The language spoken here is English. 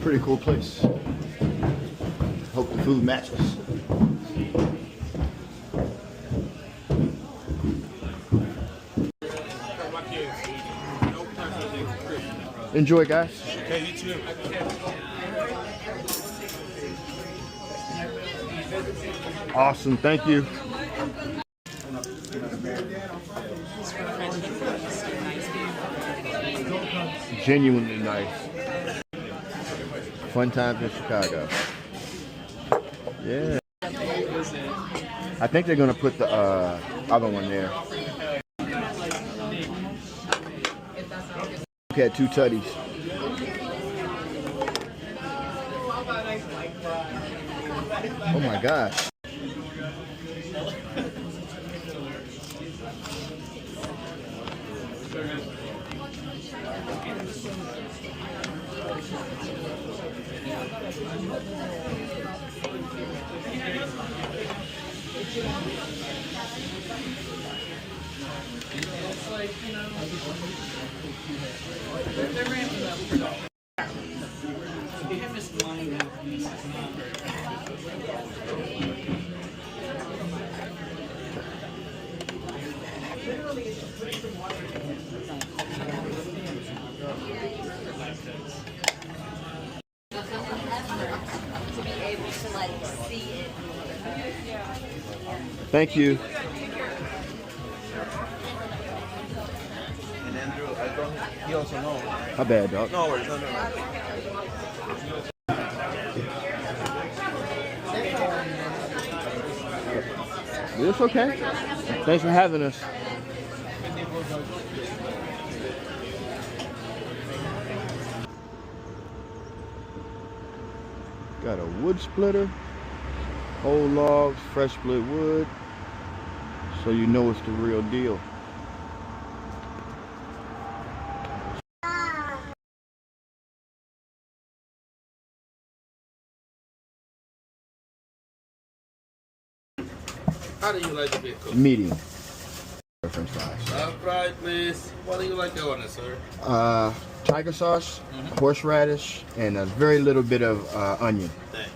Pretty cool place. Hope the food matches. Enjoy, guys. Okay, you too. Awesome, thank you. Genuinely nice. Fun times in Chicago. Yeah. I think they're gonna put the other one there. Look at two tutties. Oh my gosh. Thank you. And Andrew, I brought him. He also knows. My bad, dog. No worries, no. It's okay. Thanks for having us. Got a wood splitter, whole logs, fresh split wood, so you know it's the real deal. How do you like the bit cooked? Medium. French fries. Fried, please. What do you like on it, sir? Tiger sauce, horseradish, and a very little bit of onion. Thanks.